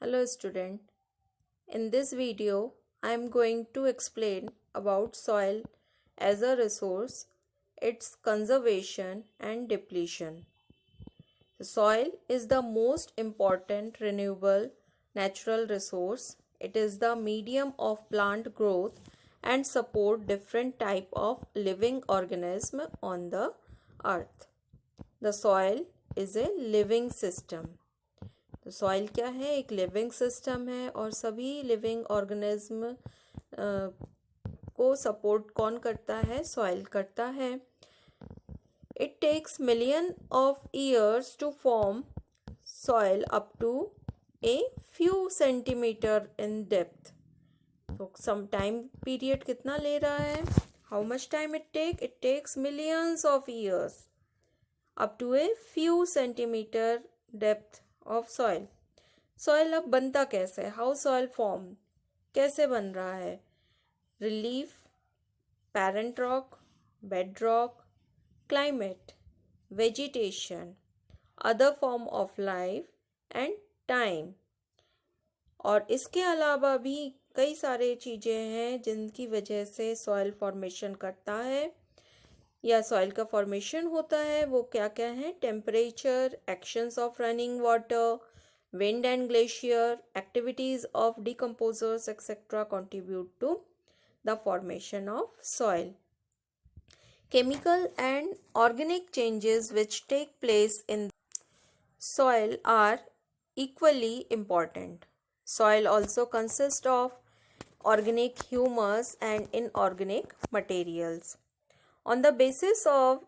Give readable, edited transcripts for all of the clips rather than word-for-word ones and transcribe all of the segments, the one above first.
Hello student. In this video, I am going to explain about soil as a resource, its conservation and depletion. The soil is the most important renewable natural resource. It is the medium of plant growth and support different type of living organism on the earth. The soil is a living system. तो soil क्या है? एक living system है और सभी living organism को support कौन करता है? सॉइल करता है. It takes million of years to form soil up to a few centimetre in depth. तो सम टाइम पीरियड कितना ले रहा है? How much time it takes millions of years up to a few centimetre depth of soil. Soil अब बनता कैसे है? How soil form, कैसे बन रहा है? Relief, parent rock, bed rock, climate, vegetation, other form of life and time. और इसके अलावा भी कई सारे चीज़ें हैं जिनकी वजह से सॉइल फॉर्मेशन करता है या सॉइल का फॉर्मेशन होता है. वो क्या क्या है? Temperature, actions of running water, wind and glacier, activities of decomposers etc. contribute to the formation of soil. Chemical and organic changes which take place in soil are equally important. Soil also consists of organic humus and inorganic materials. On the basis of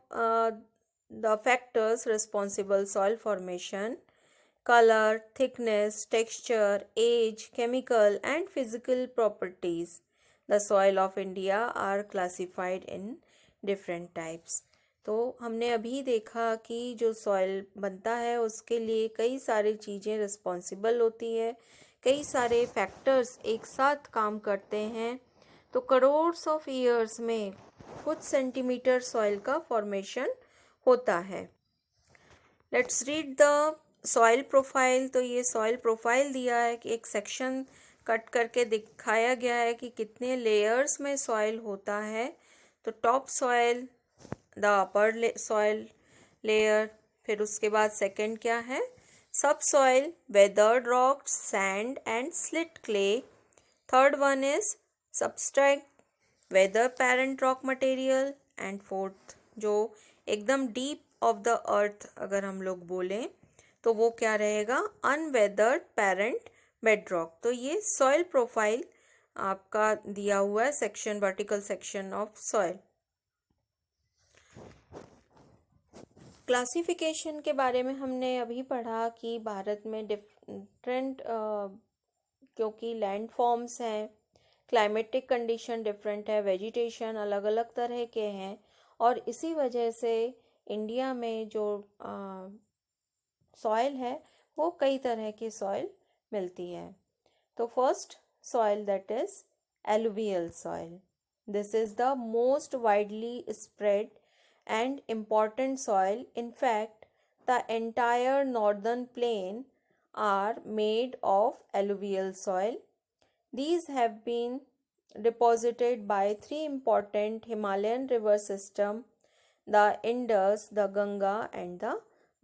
the factors responsible soil formation, color, thickness, texture, age, chemical and physical properties, the soil of India are classified in different types. तो हमने अभी देखा कि जो soil बनता है उसके लिए कई सारी चीज़ें रिस्पॉन्सिबल होती है, कई सारे फैक्टर्स एक साथ काम करते हैं. तो करोड्स ऑफ ईयर्स में कुछ सेंटीमीटर सॉइल का फॉर्मेशन होता है. Let's read the soil profile. तो ये सॉइल प्रोफाइल दिया है कि एक सेक्शन कट करके दिखाया गया है कि कितने लेयर्स में सॉइल होता है. तो top soil, the upper soil layer, फिर उसके बाद सेकंड क्या है? Sub soil, weathered rock, sand and slit clay. Third one is substract, weather parent rock material. And fourth जो एकदम डीप ऑफ द अर्थ अगर हम लोग बोलें तो वो क्या रहेगा? Unweathered parent bedrock. तो ये सॉइल प्रोफाइल आपका दिया हुआ है section, vertical section of soil. Classification के बारे में हमने अभी पढ़ा कि भारत में डिफरेंट क्योंकि लैंड फॉर्म्स हैं, क्लाइमेटिक कंडीशन डिफरेंट है, वेजिटेशन अलग अलग तरह के हैं और इसी वजह से इंडिया में जो सॉइल है वो कई तरह की सॉइल मिलती है. तो first soil that is alluvial soil. This is the most widely spread and important soil. In fact, the entire northern plain are made of alluvial soil. These have been deposited by three important Himalayan river system, the Indus, the Ganga and the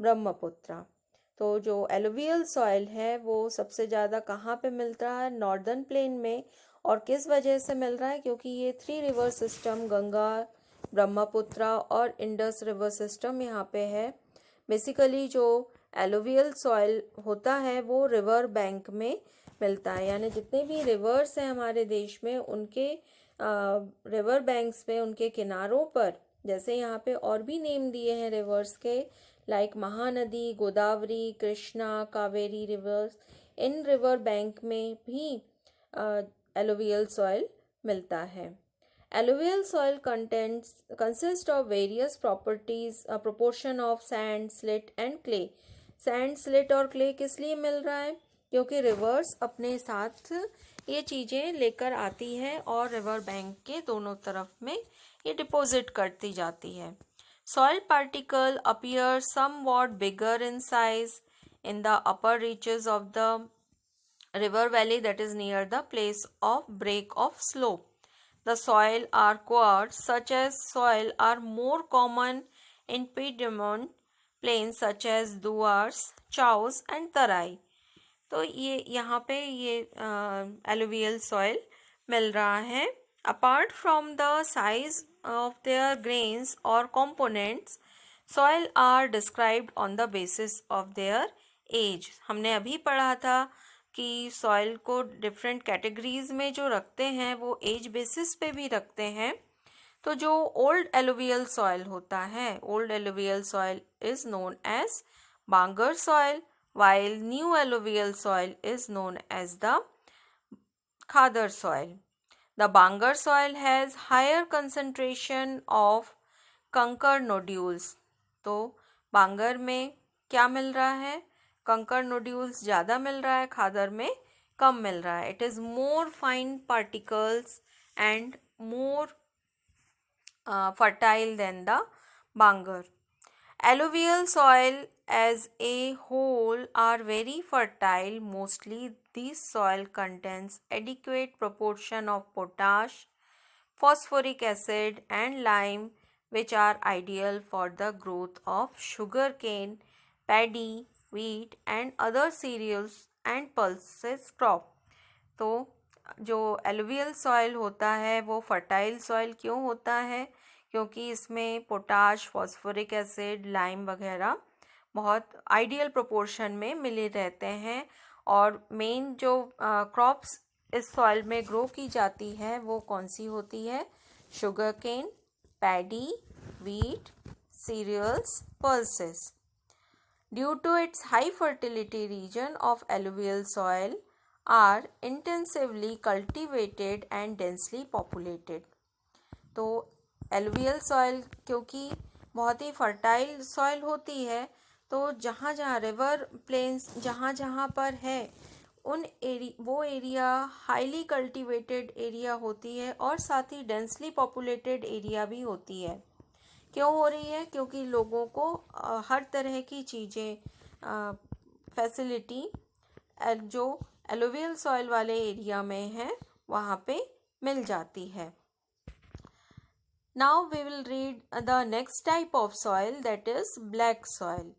Brahmaputra. तो जो alluvial soil है वो सबसे ज़्यादा कहाँ पे मिलता है? नॉर्दर्न प्लेन में. और किस वजह से मिल रहा है? क्योंकि ये three river system, Ganga, Brahmaputra और इंडस रिवर सिस्टम यहाँ पे है. बेसिकली जो एलुवियल सॉइल होता है वो रिवर बैंक में मिलता है, यानी जितने भी रिवर्स हैं हमारे देश में उनके रिवर बैंक्स में, उनके किनारों पर, जैसे यहाँ पे और भी नेम दिए हैं रिवर्स के, लाइक महानदी, गोदावरी, कृष्णा, कावेरी रिवर्स, इन रिवर बैंक में भी एलुवियल सॉइल मिलता है. Alluvial soil consists of various properties, a proportion of sand, slit and clay. Sand, slit और clay किस लिए मिल रहा है? क्योंकि रिवर्स अपने साथ ये चीज़ें लेकर आती है और रिवर बैंक के दोनों तरफ में ये डिपॉजिट करती जाती है. Soil particle appear somewhat bigger in size in the upper reaches of the river valley, that is near the place of break of slope. The soil are quartz such as soil are more common in Piedmont plains such as Duars, Chaos and Tarai. तो ये यहाँ पे ये alluvial soil मिल रहा है. Apart from the size of their grains or components, soil are described on the basis of their age. हमने अभी पढ़ा था कि सॉइल को डिफरेंट कैटेगरीज में जो रखते हैं वो एज बेसिस पे भी रखते हैं. तो जो ओल्ड एलुवियल सॉइल होता है, old alluvial soil is known as bangar soil, while new alluvial soil is known as the khadar soil. The Bangar soil has higher concentration of कंकर nodules. तो बांगर में क्या मिल रहा है? कंकर nodules ज़्यादा मिल रहा है, खादर में कम मिल रहा है. It is more fine particles and more fertile than the Bangar. Alluvial soil as a whole are very fertile. Mostly this soil contains adequate proportion of potash, phosphoric acid and lime, which are ideal for the growth of sugarcane, paddy, wheat and other cereals and pulses crop. तो जो alluvial soil होता है वो fertile soil क्यों होता है? क्योंकि इसमें पोटाश, फॉस्फोरिक एसिड, लाइम वगैरह बहुत आइडियल प्रोपोर्शन में मिले रहते हैं. और मेन जो क्रॉप्स इस सॉइल में ग्रो की जाती है वो कौन सी होती है? Sugar cane, paddy, wheat, cereals, pulses. Due to its high fertility, region of alluvial soil are intensively cultivated and densely populated. तो एलुवियल सॉइल क्योंकि बहुत ही फर्टाइल सॉइल होती है, तो जहाँ जहाँ रिवर प्लेन्स जहाँ जहाँ पर है वो एरिया हाईली कल्टीवेटेड एरिया होती है और साथ ही डेंसली पॉपुलेटेड एरिया भी होती है. क्यों हो रही है? क्योंकि लोगों को हर तरह की चीज़ें फैसिलिटी जो एलुवियल सॉइल वाले एरिया में है वहाँ पे मिल जाती है. Now we will read the next type of soil, that is black soil.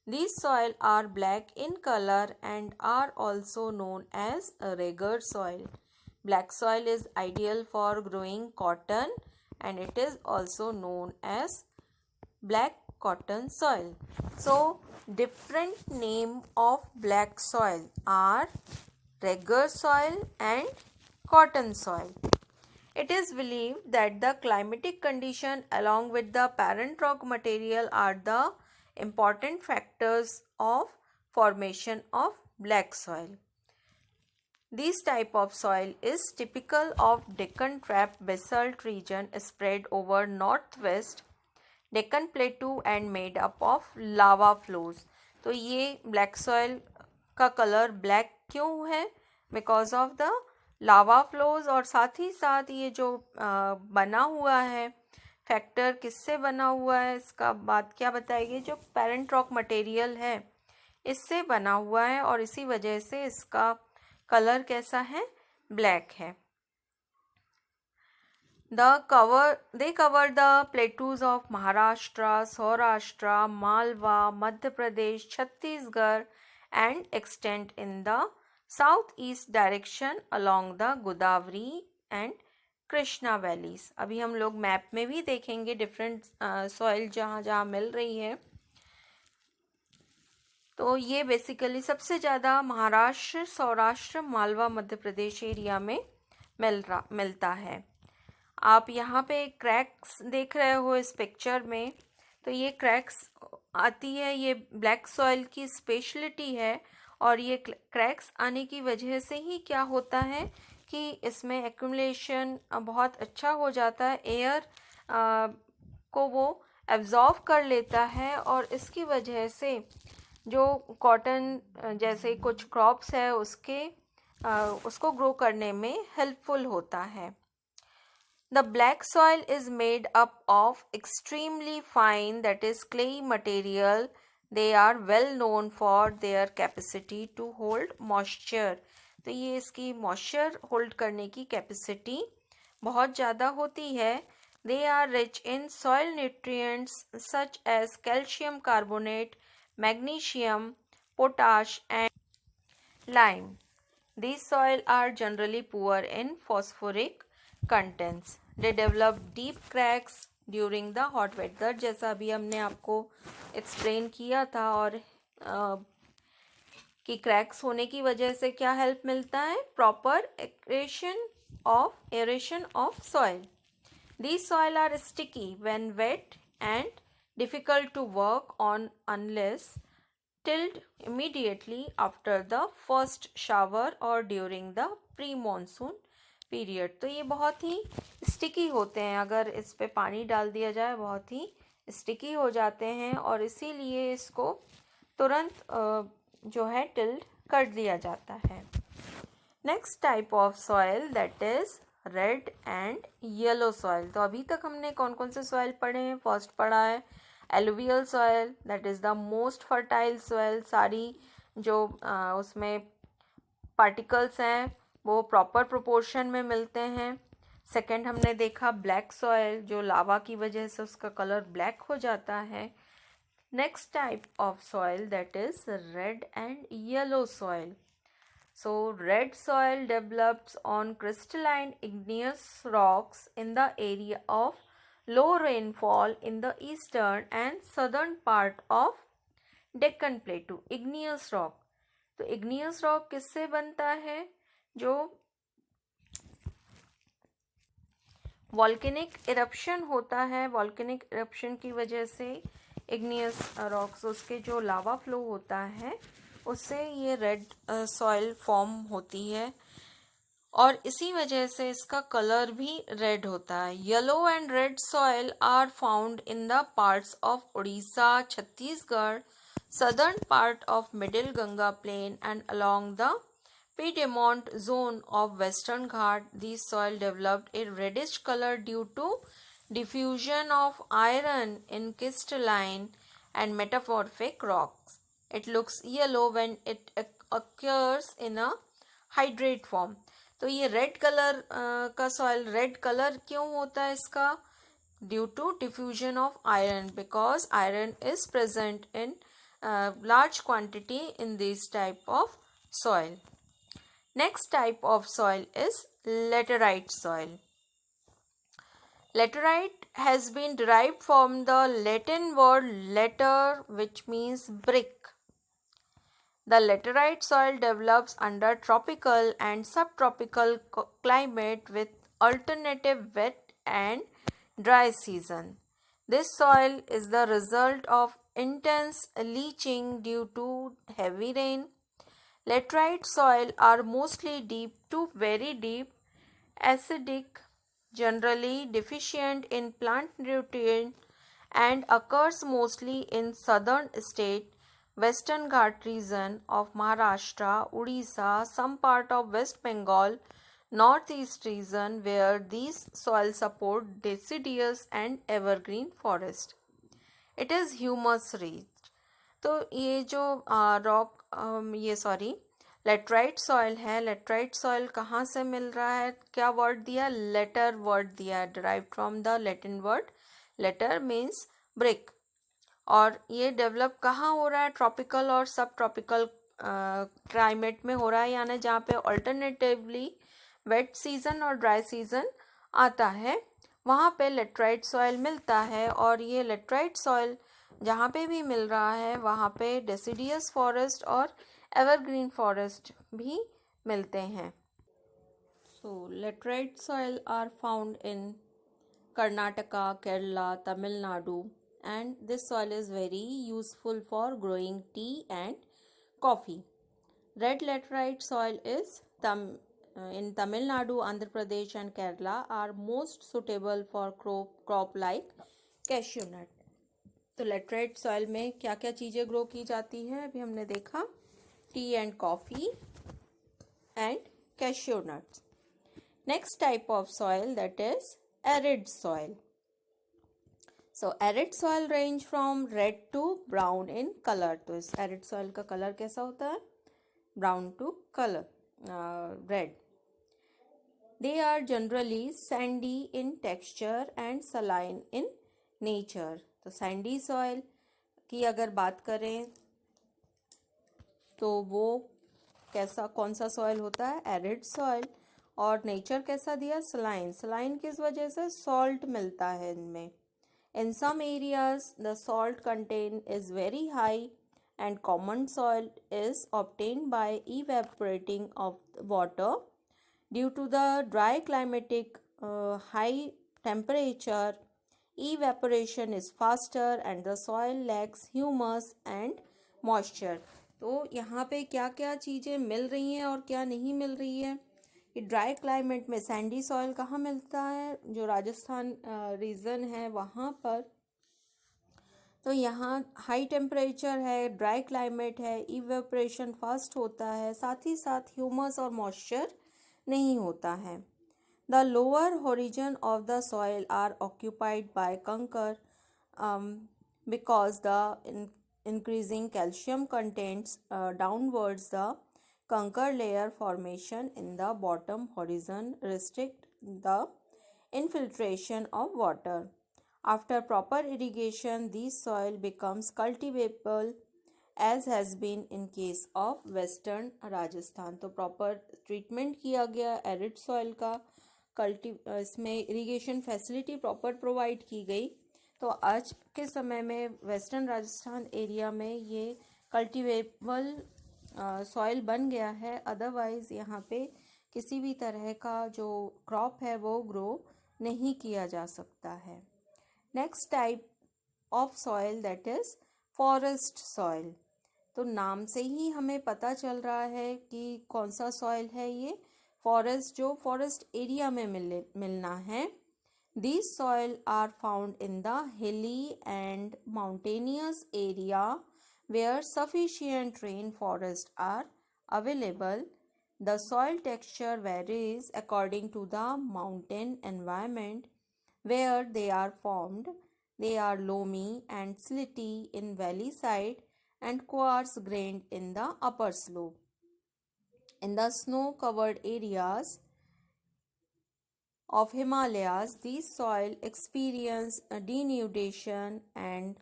These soil are black in color and are also known as a regular soil. Black soil is ideal for growing cotton and it is also known as black cotton soil. So different name of black soil are regular soil and cotton soil. It is believed that the climatic condition along with the parent rock material are the important factors of formation of black soil. This type of soil is typical of Deccan Trap basalt region spread over northwest Deccan Plateau and made up of lava flows. तो ये black soil का color black क्यों है? Because of the lava flows. और साथ ही साथ ये जो बना हुआ है फैक्टर किससे बना हुआ है इसका बात क्या बताएगी? जो पेरेंट रॉक मटेरियल है इससे बना हुआ है और इसी वजह से इसका कलर कैसा है? ब्लैक है. They cover the plateaus of Maharashtra, Saurashtra, Malwa, Madhya Pradesh, Chhattisgarh and extend in the southeast direction along the Godavari and Krishna valleys. अभी हम लोग मैप में भी देखेंगे डिफरेंट सॉइल जहाँ जहाँ मिल रही है. तो ये बेसिकली सबसे ज़्यादा महाराष्ट्र, सौराष्ट्र, मालवा, मध्य प्रदेश एरिया में मिलता है. आप यहाँ पे क्रैक्स देख रहे हो इस पिक्चर में. तो ये क्रैक्स आती है, ये ब्लैक सॉइल की स्पेशलिटी है. और ये क्रैक्स आने की वजह से ही क्या होता है कि इसमें एक्यूमुलेशन बहुत अच्छा हो जाता है. एयर को वो एब्जॉर्व कर लेता है और इसकी वजह से जो कॉटन जैसे कुछ क्रॉप्स है उसको ग्रो करने में हेल्पफुल होता है. The black soil is made up of extremely fine, that is clay material. They are well known for their capacity to hold moisture. तो ये इसकी मॉइस्चर होल्ड करने की कैपेसिटी बहुत ज़्यादा होती है। They are rich in soil nutrients such as calcium carbonate, magnesium, potash, and lime. These soils are generally poor in phosphoric contents. They develop deep cracks during the hot weather, जैसा अभी हमने आपको explain किया था। और कि cracks होने की वजह से क्या हेल्प मिलता है? Proper aeration of soil. These soil are sticky when wet and difficult to work on unless tilled immediately after the first shower or during the pre-monsoon period. तो ये बहुत ही sticky होते हैं, अगर इस पे पानी डाल दिया जाए बहुत ही sticky हो जाते हैं, और इसीलिए इसको तुरंत जो है टिल्ड कर दिया जाता है. Next type of soil that is red and yellow soil. तो अभी तक हमने कौन कौन से सॉइल पढ़े हैं? फर्स्ट पढ़ा है alluvial soil, that is the most fertile soil. सारी जो उसमें पार्टिकल्स हैं वो प्रॉपर प्रोपोर्शन में मिलते हैं. सेकंड हमने देखा ब्लैक सॉइल, जो लावा की वजह से उसका कलर ब्लैक हो जाता है. Next type of soil that is red and yellow soil. So, red soil develops on crystalline igneous rocks in the area of low rainfall in the eastern and southern part of Deccan Plateau. Igneous rock. तो igneous rock किससे बनता है? जो volcanic eruption होता है, volcanic eruption की वजह से igneous rocks, उसके जो लावा फ्लो होता है उससे ये रेड सॉइल फॉर्म होती है, और इसी वजह से इसका कलर भी रेड होता है. Yellow and red soil are found in the parts of Orissa, Chhattisgarh, southern part of middle Ganga plain and along the Piedmont zone of Western Ghat. These soil developed a reddish color due to diffusion of iron in crystalline and metamorphic rocks. It looks yellow when it occurs in a hydrate form. तो ये red colour का soil red colour क्यों होता है इसका? Due to diffusion of iron, because iron is present in large quantity in this type of soil. Next type of soil is laterite soil. Laterite has been derived from the Latin word later, which means brick. The laterite soil develops under tropical and subtropical climate with alternative wet and dry season. This soil is the result of intense leaching due to heavy rain. Laterite soil are mostly deep to very deep, acidic, generally deficient in plant nutrient, and occurs mostly in southern state, Western Ghat region of Maharashtra, Odisha, some part of West Bengal, northeast region, where these soil support deciduous and evergreen forest. It is humus rich. तो ये जो laterite soil है, laterite soil कहाँ से मिल रहा है? क्या वर्ड दिया? लेटर वर्ड दिया, derive from the Latin word later means brick. और ये डेवलप कहाँ हो रहा है? ट्रॉपिकल और सब ट्रॉपिकल क्लाइमेट में हो रहा है, यानी जहाँ पे अल्टरनेटिवली वेट सीजन और ड्राई सीजन आता है वहाँ पे लेटराइट सॉइल मिलता है. और ये लेटराइट सॉइल जहाँ पे भी मिल रहा है वहाँ पे डेसिडियस फॉरेस्ट और एवरग्रीन फॉरेस्ट भी मिलते हैं. So laterite soil are found in Karnataka, Kerala, Tamil Nadu, and this soil is very useful for growing tea and coffee. Red laterite soil is in Tamil Nadu, Andhra Pradesh and Kerala are most suitable for crop like cashew nut. तो laterite soil में क्या क्या चीज़ें grow की जाती हैं अभी हमने देखा? T and coffee and cashew nuts. Next type of soil that is arid soil. So arid soil range from red to brown in color. तो इस arid soil का कलर कैसा होता है? Brown to colour red. They are generally sandy in texture and saline in nature. तो sandy soil की अगर बात करें तो वो कैसा कौन सा सॉइल होता है? Arid soil. और नेचर कैसा दिया? सलाइन. सलाइन किस वजह से? सॉल्ट मिलता है इनमें. In some areas, the salt content is very high and common soil is obtained by evaporating of water. Due to the dry climatic high temperature, evaporation is faster and the soil lacks humus and moisture. तो यहाँ पे क्या क्या चीज़ें मिल रही हैं और क्या नहीं मिल रही है? ये ड्राई क्लाइमेट में सैंडी सॉइल कहाँ मिलता है? जो राजस्थान रीजन है वहाँ पर. तो यहाँ हाई टेम्परेचर है, ड्राई क्लाइमेट है, इवेपोरेशन फास्ट होता है, साथ ही साथ ह्यूमस और मॉइस्चर नहीं होता है. The lower horizon of the soil are occupied by kankar because the increasing calcium contents downwards the conker layer formation in the bottom horizon restrict the infiltration of water. After proper irrigation, this soil becomes cultivable as has been in case of western Rajasthan. तो proper treatment किया गया arid soil का, इसमें irrigation facility proper provide की गई. तो आज के समय में वेस्टर्न राजस्थान एरिया में ये कल्टीवेबल सॉइल बन गया है. अदरवाइज़ यहाँ पे किसी भी तरह का जो क्रॉप है वो ग्रो नहीं किया जा सकता है. Next type of soil that is forest soil. तो नाम से ही हमें पता चल रहा है कि कौन सा सॉइल है ये. फॉरेस्ट, जो फॉरेस्ट एरिया में मिलना है. These soil are found in the hilly and mountainous area where sufficient rainforests are available. The soil texture varies according to the mountain environment where they are formed. They are loamy and slitty in valley side and coarse-grained in the upper slope. In the snow-covered areas of Himalayas, these soil experience denudation and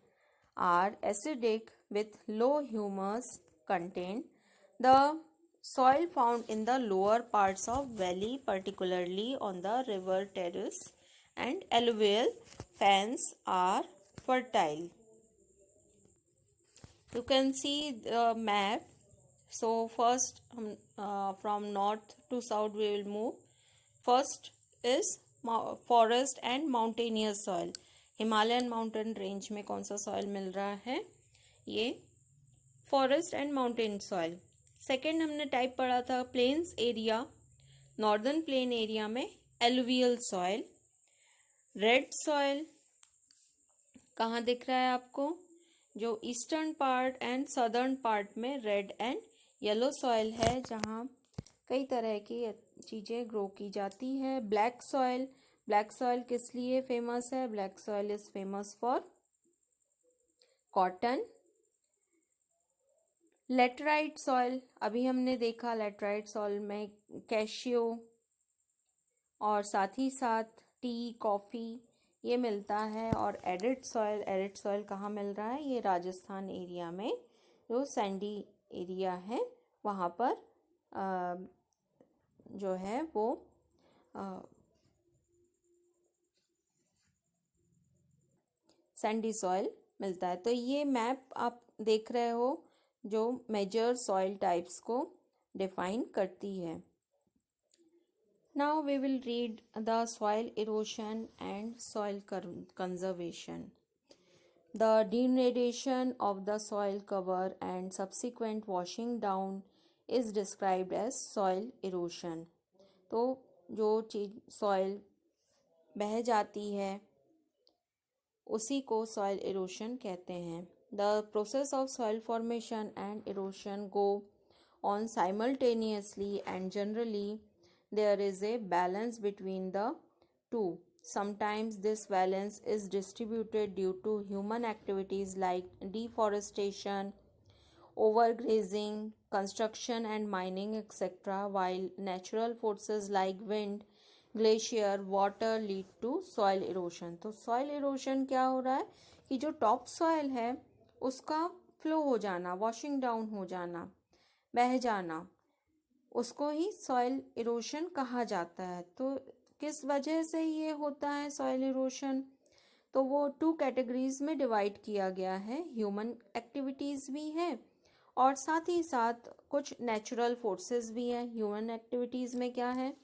are acidic with low humus content. The soil found in the lower parts of valley, particularly on the river terrace and alluvial fans, are fertile. You can see the map. So first from north to south we will move. First is forest and mountainous soil. Himalayan mountain range में कौन सा soil मिल रहा है? ये forest and mountain soil. Second हमने type पढ़ा था plains area. Northern plain area में एलुवियल सॉइल. रेड सॉइल कहाँ दिख रहा है आपको? जो eastern part and southern part में रेड एंड येलो सॉइल है जहाँ कई तरह की चीज़ें ग्रो की जाती है. Black soil. ब्लैक सॉइल किस लिए फेमस है? Black soil is famous for cotton. Laterite soil, अभी हमने देखा लेटराइट सॉइल में कैशियो और साथ ही साथ टी, कॉफ़ी ये मिलता है. और एरिड सॉइल कहाँ मिल रहा है? ये राजस्थान एरिया में जो सैंडी एरिया है वहाँ पर जो है वो सैंडी सॉइल मिलता है. तो ये मैप आप देख रहे हो जो मेजर सॉइल टाइप्स को डिफाइन करती है. Now we will read the soil erosion and soil conservation. The degradation of the soil cover and subsequent washing down is described as soil erosion. तो जो चीज सॉइल बह जाती है उसी को सॉइल इरोशन कहते हैं. The process of soil formation and erosion go on simultaneously and generally there is a balance between the two. Sometimes this balance is distributed due to human activities like deforestation, overgrazing, construction and mining, etc., while natural forces like wind, glacier, water lead to soil erosion. तो soil erosion क्या हो रहा है कि जो top soil है उसका flow हो जाना, वॉशिंग डाउन हो जाना, बह जाना, उसको ही सॉइल इरोशन कहा जाता है। तो किस वजह से ये होता है सॉइल इरोशन? तो वो 2 कैटेगरीज में डिवाइड किया गया है, ह्यूमन एक्टिविटीज़ भी है और साथ ही साथ कुछ नेचुरल फोर्सेस भी है। ह्यूमन एक्टिविटीज़ में क्या है?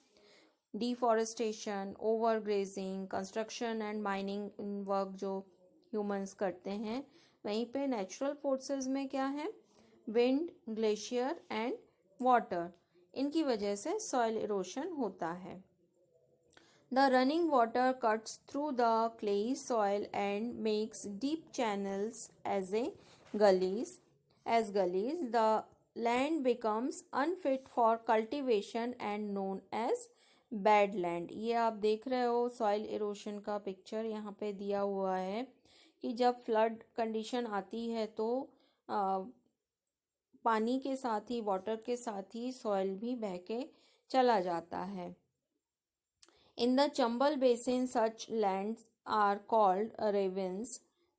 Deforestation, overgrazing, construction and mining work जो ह्यूमंस करते हैं। वहीं पे नेचुरल फोर्सेस में क्या है? विंड, ग्लेशियर एंड वाटर, इनकी वजह से सॉइल इरोशन होता है। The running water cuts through the clayey soil and makes deep channels as gullies. The land becomes unfit for cultivation and known as bad land. ये आप देख रहे हो सॉइल इरोशन का पिक्चर यहाँ पे दिया हुआ है कि जब फ्लड कंडीशन आती है तो पानी के साथ ही, वाटर के साथ ही सॉइल भी बह के चला जाता है। In the Chambal Basin, such lands are called ravines.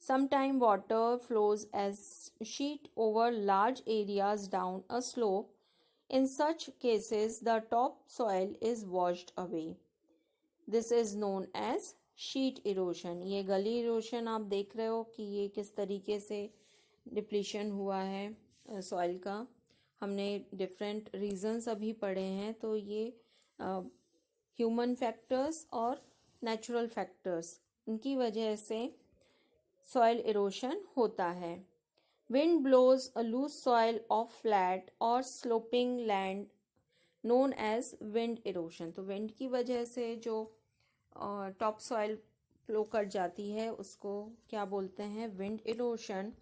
Sometimes water flows as sheet over large areas down a slope. In such cases, the top soil is washed away. This is known as sheet erosion. ये गली erosion आप देख रहे हो कि ये किस तरीके से डिप्लीशन हुआ है सॉइल का। हमने डिफरेंट रीजंस अभी पढ़े हैं। तो ये ह्यूमन फैक्टर्स और नेचुरल फैक्टर्स, इनकी वजह से सॉइल इरोशन होता है। Wind blows a loose soil of flat और sloping land known as wind erosion. तो विंड की वजह से जो टॉप सॉइल फ्लो कर जाती है उसको क्या बोलते हैं? Wind erosion.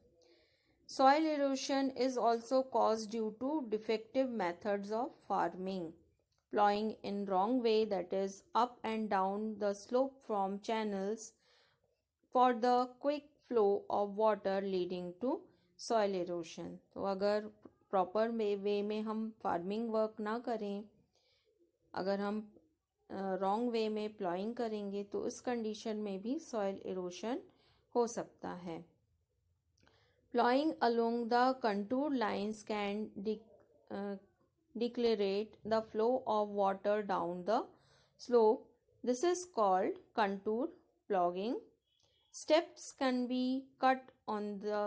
Soil erosion is also cause due to defective methods of farming, plowing in wrong way, that is up and down the slope from channels for the quick flow of water leading to soil erosion. तो अगर proper way में हम farming work ना करें, अगर हम wrong way में ploughing करेंगे तो इस कंडीशन में भी सॉइल इरोशन हो सकता है। Ploughing along the contour lines can declarate the flow of water down the slope. This is called contour ploughing. Steps can be cut on the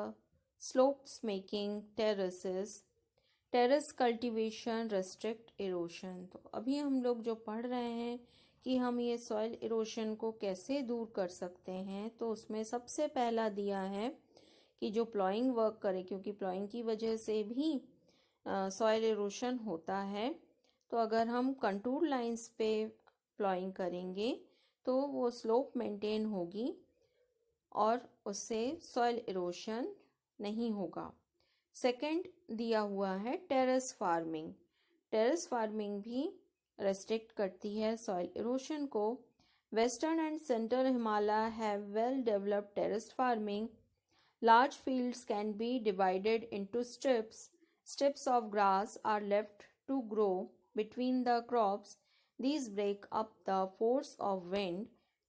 slopes making terraces. Terrace cultivation restrict erosion. तो अभी हम लोग जो पढ़ रहे हैं कि हम ये सॉइल इरोशन को कैसे दूर कर सकते हैं, तो उसमें सबसे पहला दिया है कि जो प्लॉइंग वर्क करे, क्योंकि प्लॉइंग की वजह से भी सॉइल इरोशन होता है। तो अगर हम कंटूर लाइंस पे प्लॉइंग करेंगे तो वो स्लोप मेंटेन होगी और उससे सॉइल इरोशन नहीं होगा। सेकंड दिया हुआ है टेरेस फार्मिंग। टेरेस फार्मिंग भी रेस्ट्रिक्ट करती है सॉइल इरोशन को। Western and central Himalaya have well developed terrace farming. Large fields can be divided into strips. Strips of grass are left to grow between the crops. These break up the force of wind.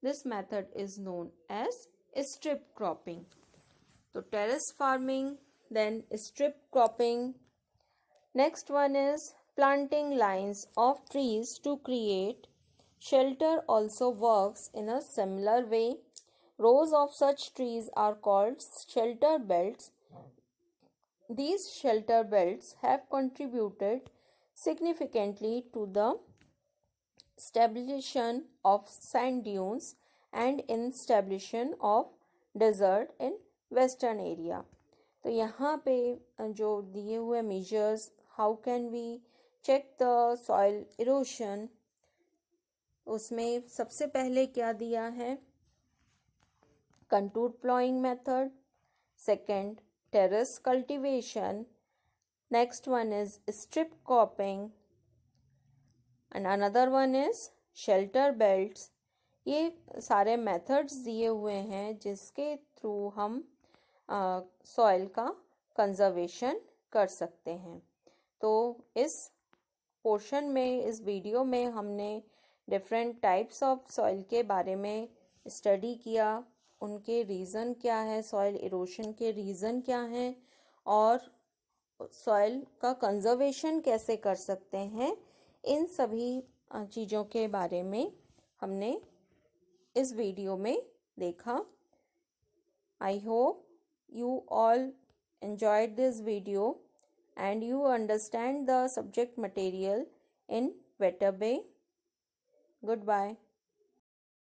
This method is known as strip cropping. So terrace farming, then strip cropping. Next one is planting lines of trees to create shelter also works in a similar way. Rows of such trees are called shelter belts. These shelter belts have contributed significantly to the establishment of sand dunes and in establishment of desert in western area. तो यहाँ पे जो दिए हुए measures, how can we check the soil erosion, उसमें सबसे पहले क्या दिया है? contour plowing method. Second, terrace cultivation. Next one is strip cropping and another one is shelter belts. ये सारे मेथड्स दिए हुए हैं जिसके थ्रू हम सॉइल का कंजर्वेशन कर सकते हैं। तो इस पोर्शन में, इस वीडियो में हमने डिफरेंट टाइप्स ऑफ सॉइल के बारे में स्टडी किया, उनके रीज़न क्या है, सॉइल इरोशन के रीज़न क्या हैं, और सॉइल का कंजर्वेशन कैसे कर सकते हैं। इन सभी चीज़ों के बारे में हमने इस वीडियो में देखा। I hope you all enjoyed this video and you understand the subject material in better way. Goodbye.